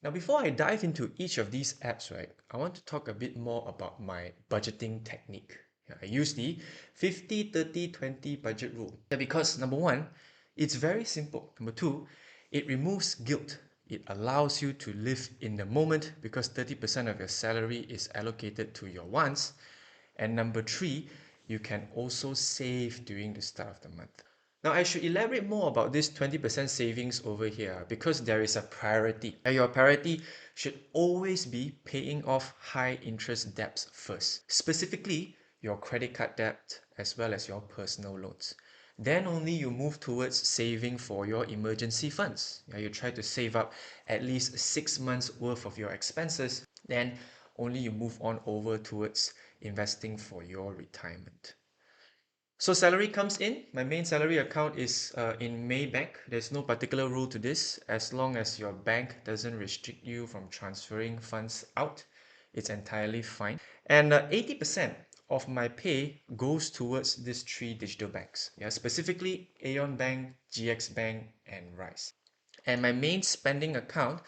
Now, before I dive into each of these apps, right, I want to talk a bit more about my budgeting technique. I use the 50-30-20 budget rule. Because number one, it's very simple. Number two, it removes guilt. It allows you to live in the moment because 30% of your salary is allocated to your wants. And number three, you can also save during the start of the month. Now, I should elaborate more about this 20% savings over here because there is a priority. Your priority should always be paying off high interest debts first, specifically your credit card debt as well as your personal loans. Then only you move towards saving for your emergency funds. You try to save up at least 6 months worth of your expenses. Then only you move on over towards investing for your retirement. So salary comes in. My main salary account is in Maybank. There's no particular rule to this. As long as your bank doesn't restrict you from transferring funds out, it's entirely fine. And 80% of my pay goes towards these three digital banks. Specifically AEON Bank, GX Bank, and Rise. And my main spending account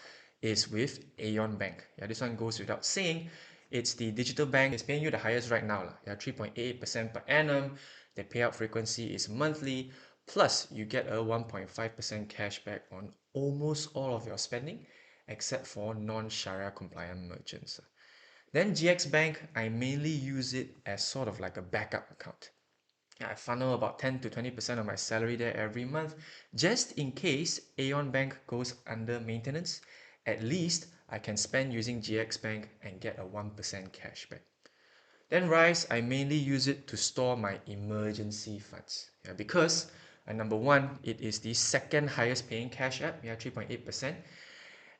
is with AEON Bank. This one goes without saying. It's the digital bank. It's paying you the highest right now. 3.88% per annum. The payout frequency is monthly. Plus, you get a 1.5% cashback on almost all of your spending, except for non-Sharia compliant merchants. Then GX Bank, I mainly use it as sort of like a backup account. I funnel about 10 to 20% of my salary there every month, just in case AEON Bank goes under maintenance. At least I can spend using GX Bank and get a 1% cashback. Then Rise, I mainly use it to store my emergency funds. Because number one, it is the second highest paying cash app, 3.8%.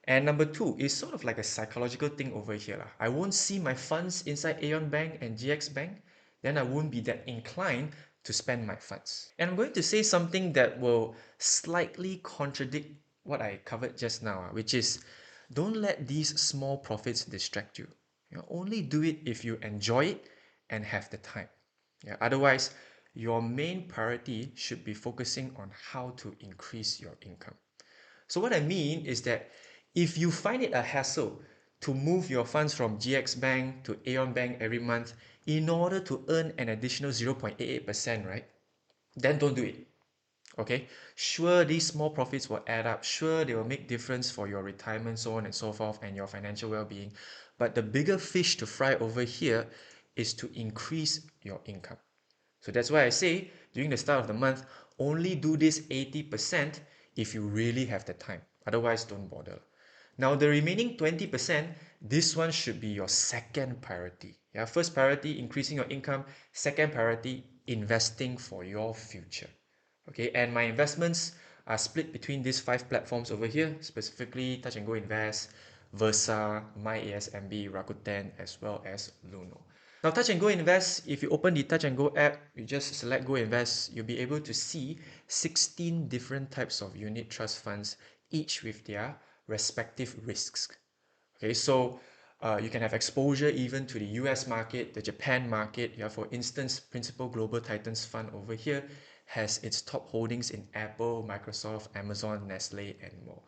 And number two, it's sort of like a psychological thing over here. I won't see my funds inside AEON Bank and GX Bank, then I won't be that inclined to spend my funds. And I'm going to say something that will slightly contradict what I covered just now, which is don't let these small profits distract you. Only do it if you enjoy it and have the time. Otherwise, your main priority should be focusing on how to increase your income. So what I mean is that if you find it a hassle to move your funds from GX Bank to AEON Bank every month in order to earn an additional 0.88%, right? Then don't do it. Okay? Sure, these small profits will add up. Sure, they will make difference for your retirement, so on and so forth, and your financial well-being. But the bigger fish to fry over here is to increase your income. So that's why I say during the start of the month, only do this 80% if you really have the time. Otherwise, don't bother. Now, the remaining 20%, this one should be your second priority. First priority, increasing your income. Second priority, investing for your future. Okay, and my investments are split between these 5 platforms over here, specifically Touch and Go Invest, Versa, MyASMB, Rakuten, as well as Luno. Now, Touch and Go Invest, if you open the Touch and Go app, you just select Go Invest, you'll be able to see 16 different types of unit trust funds, each with their respective risks. Okay, so you can have exposure even to the US market, the Japan market. For instance, Principal Global Titans Fund over here has its top holdings in Apple, Microsoft, Amazon, Nestle, and more.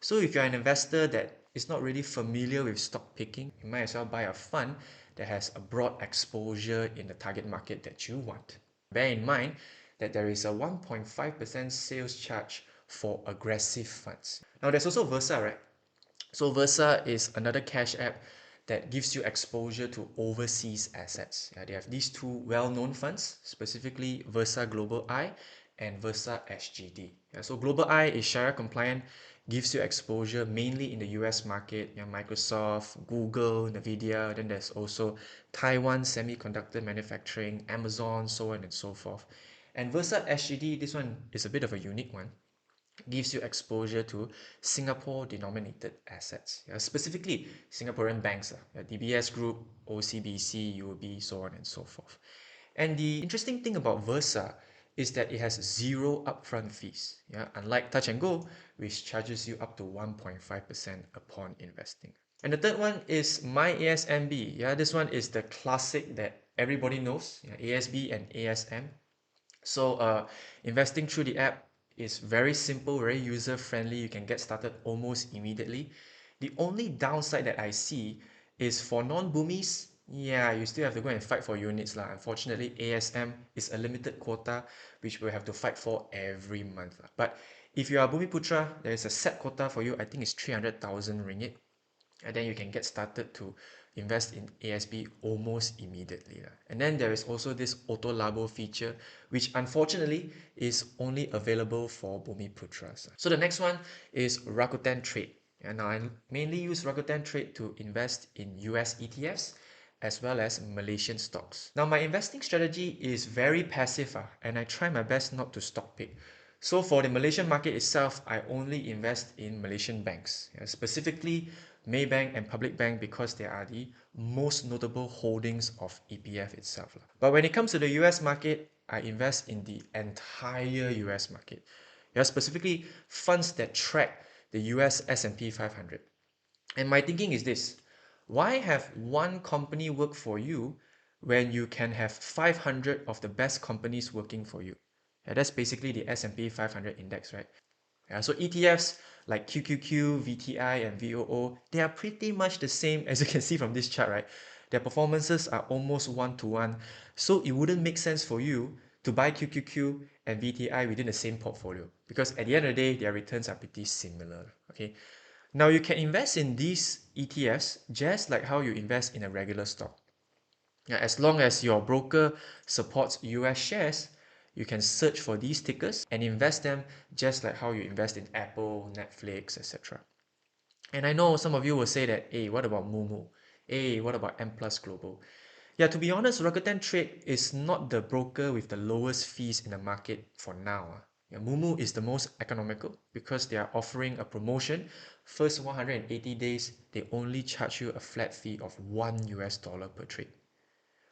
So if you're an investor that is not really familiar with stock picking, you might as well buy a fund that has a broad exposure in the target market that you want. Bear in mind that there is a 1.5% sales charge for aggressive funds. Now there's also Versa, right? So Versa is another cash app that gives you exposure to overseas assets. They have these two well-known funds, specifically Versa Global I and Versa SGD. So Global I is Sharia compliant, gives you exposure mainly in the US market, Microsoft, Google, Nvidia. Then there's also Taiwan semiconductor manufacturing, Amazon, so on and so forth. And Versa SGD, this one is a bit of a unique one, gives you exposure to Singapore denominated assets, specifically Singaporean banks, DBS Group, OCBC, UOB, so on and so forth. And the interesting thing about Versa is that it has zero upfront fees, unlike Touch and Go, which charges you up to 1.5% upon investing. And the third one is MyASMB. This one is the classic that everybody knows, ASB and ASM. So investing through the app is very simple, very user friendly. You can get started almost immediately. The only downside that I see is for non-boomies, yeah, you still have to go and fight for units lah. Unfortunately, ASM is a limited quota which we'll have to fight for every month lah. But if you are Bumiputra, there is a set quota for you. I think it's 300,000 ringgit, and then you can get started to invest in ASB almost immediately. And then there is also this auto labo feature, which unfortunately is only available for Bumiputras. So the next one is Rakuten Trade. And now I mainly use Rakuten Trade to invest in US ETFs as well as Malaysian stocks. Now my investing strategy is very passive, and I try my best not to stock pick. So for the Malaysian market itself, I only invest in Malaysian banks, specifically Maybank and Public Bank, because they are the most notable holdings of EPF itself. But when it comes to the US market, I invest in the entire US market. Specifically funds that track the US S&P 500. And my thinking is this: why have one company work for you when you can have 500 of the best companies working for you? Yeah, that's basically the S&P 500 index, right? Yeah, so ETFs like QQQ, VTI, and VOO, they are pretty much the same as you can see from this chart, right? Their performances are almost one-to-one. So it wouldn't make sense for you to buy QQQ and VTI within the same portfolio, because at the end of the day, their returns are pretty similar. Okay. Now you can invest in these ETFs just like how you invest in a regular stock. Now, as long as your broker supports US shares, you can search for these tickers and invest them just like how you invest in Apple, Netflix, etc. And I know some of you will say that, hey, what about Mumu? Hey, what about M Plus Global? Yeah, to be honest, Rakuten Trade is not the broker with the lowest fees in the market for now. Yeah, Mumu is the most economical because they are offering a promotion. First 180 days, they only charge you a flat fee of $1 per trade.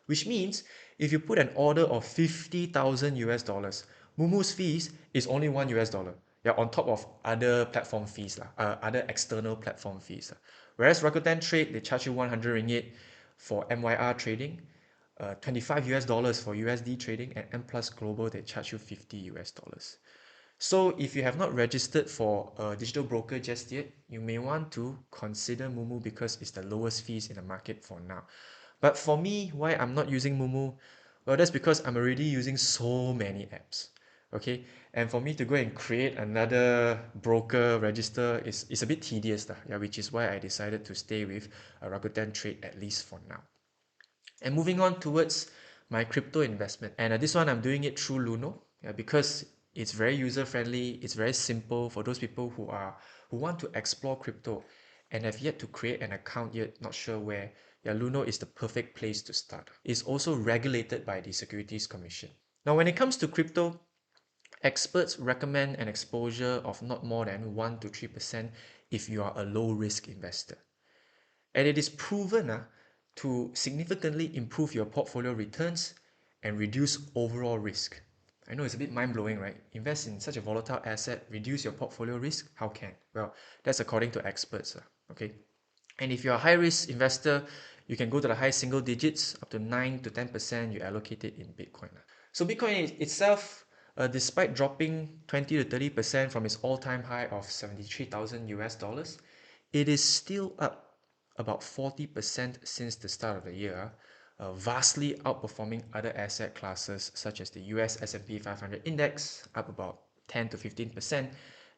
Which means if you put an order of 50,000 US dollars, Mumu's fees is only $1. Yeah, on top of other platform fees, other external platform fees. Whereas Rakuten Trade, they charge you 100 ringgit for MYR trading, 25 US dollars for USD trading, and M Plus Global, they charge you 50 US dollars. So if you have not registered for a digital broker just yet, you may want to consider Mumu because it's the lowest fees in the market for now. But for me, why I'm not using Mumu? Well, that's because I'm already using so many apps. Okay, and for me to go and create another broker register is a bit tedious, yeah, which is why I decided to stay with Rakuten Trade at least for now. And moving on towards my crypto investment, and this one I'm doing it through Luno, yeah, because it's very user friendly, it's very simple for those people who want to explore crypto and have yet to create an account yet, not sure where. Yeah, Luno is the perfect place to start. It's also regulated by the Securities Commission. Now, when it comes to crypto, experts recommend an exposure of not more than 1 to 3% if you are a low risk investor. And it is proven to significantly improve your portfolio returns and reduce overall risk. I know it's a bit mind-blowing, right? Invest in such a volatile asset, reduce your portfolio risk? How can? Well, that's according to experts. Okay. And if you're a high-risk investor, you can go to the high single digits, up to 9 to 10% you allocate it in Bitcoin. So Bitcoin itself, despite dropping 20 to 30% from its all-time high of 73,000 US dollars, it is still up about 40% since the start of the year, vastly outperforming other asset classes such as the US S&P 500 index, up about 10 to 15%,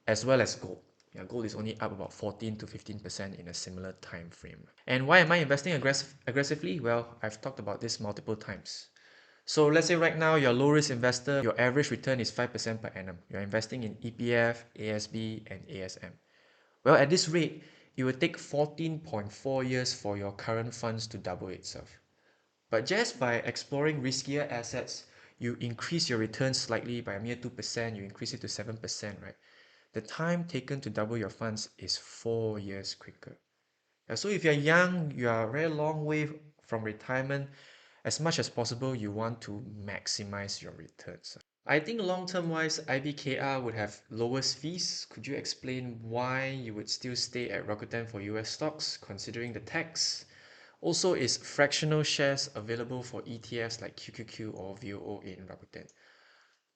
as well as gold. Yeah, gold is only up about 14 to 15% in a similar time frame. And why am I investing aggressively? Well, I've talked about this multiple times. So let's say right now you're a low risk investor, your average return is 5% per annum. You're investing in EPF, ASB, and ASM. Well, at this rate, it will take 14.4 years for your current funds to double itself. But just by exploring riskier assets, you increase your returns slightly by a mere 2%, you increase it to 7%, right? The time taken to double your funds is 4 years quicker. So if you're young, you are a very long way from retirement, as much as possible, you want to maximize your returns. I think long-term wise, IBKR would have lowest fees. Could you explain why you would still stay at Rakuten for US stocks, considering the tax? Also, is fractional shares available for ETFs like QQQ or VOO in Rakuten?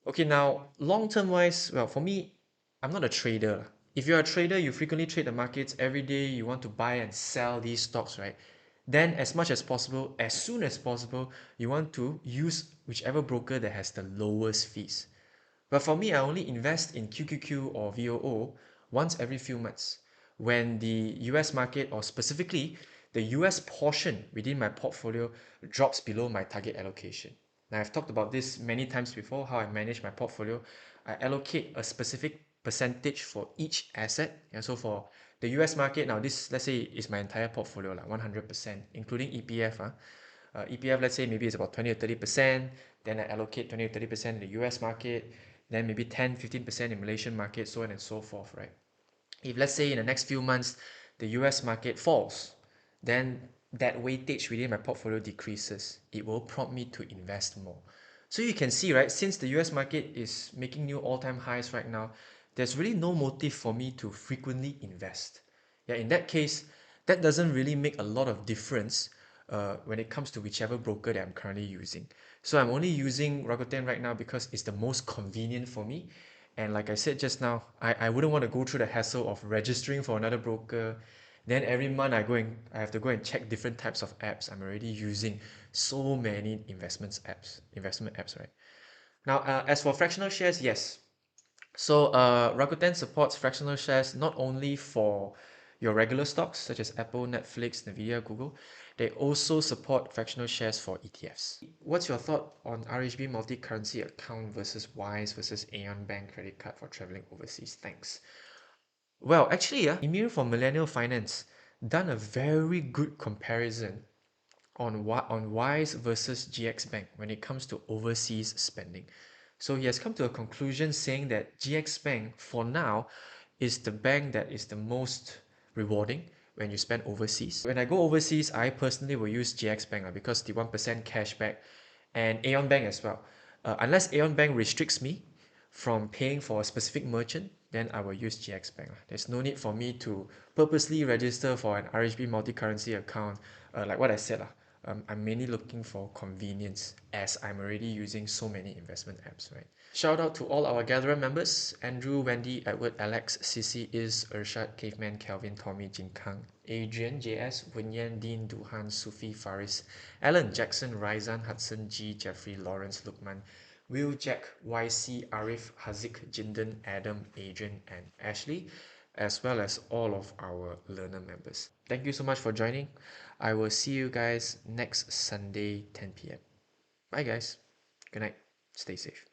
Okay, now long-term wise, well, for me, I'm not a trader. If you're a trader, you frequently trade the markets every day, you want to buy and sell these stocks, right? Then as much as possible, as soon as possible, you want to use whichever broker that has the lowest fees. But for me, I only invest in QQQ or VOO once every few months when the US market, or specifically the US portion within my portfolio, drops below my target allocation. Now, I've talked about this many times before, how I manage my portfolio. I allocate a specific percentage for each asset. And so for the US market, now this, let's say, is my entire portfolio, like 100%, including EPF. EPF, let's say maybe it's about 20 or 30%, then I allocate 20 or 30% in the US market, then maybe 10, 15% in Malaysian market, so on and so forth, right? If let's say in the next few months, the US market falls, then that weightage within my portfolio decreases. It will prompt me to invest more. So you can see, right, since the US market is making new all-time highs right now, there's really no motive for me to frequently invest. Yeah, in that case, that doesn't really make a lot of difference when it comes to whichever broker that I'm currently using. So I'm only using Rakuten right now because it's the most convenient for me. And like I said just now, I wouldn't want to go through the hassle of registering for another broker. Then every month I have to go and check different types of apps. I'm already using so many investment apps, right? Now, as for fractional shares, yes. So Rakuten supports fractional shares not only for your regular stocks such as Apple, Netflix, Nvidia, Google, they also support fractional shares for ETFs. What's your thought on RHB multi-currency account versus Wise versus AEON Bank credit card for traveling overseas? Thanks. Well, actually, Emir from Millennial Finance done a very good comparison on Wise versus GX Bank when it comes to overseas spending. So he has come to a conclusion saying that GX Bank, for now, is the bank that is the most rewarding when you spend overseas. When I go overseas, I personally will use GX Bank because the 1% cashback, and AEON Bank as well. Unless AEON Bank restricts me from paying for a specific merchant, then I will use GX Bank. There's no need for me to purposely register for an RHB multi-currency account. Like what I said, I'm mainly looking for convenience as I'm already using so many investment apps, right? Shout out to all our gatherer members: Andrew, Wendy, Edward, Alex, Sissy, Is, Urshad, Caveman, Kelvin, Tommy, Jin Kang, Adrian, JS, Wenyan, Dean, Duhan, Sufi, Faris, Alan, Jackson, Rizan, Hudson, G, Jeffrey, Lawrence, Lukman, Will, Jack, YC, Arif, Hazik, Jinden, Adam, Adrian, and Ashley, as well as all of our learner members. Thank you so much for joining. I will see you guys next Sunday, 10 p.m. Bye, guys. Good night. Stay safe.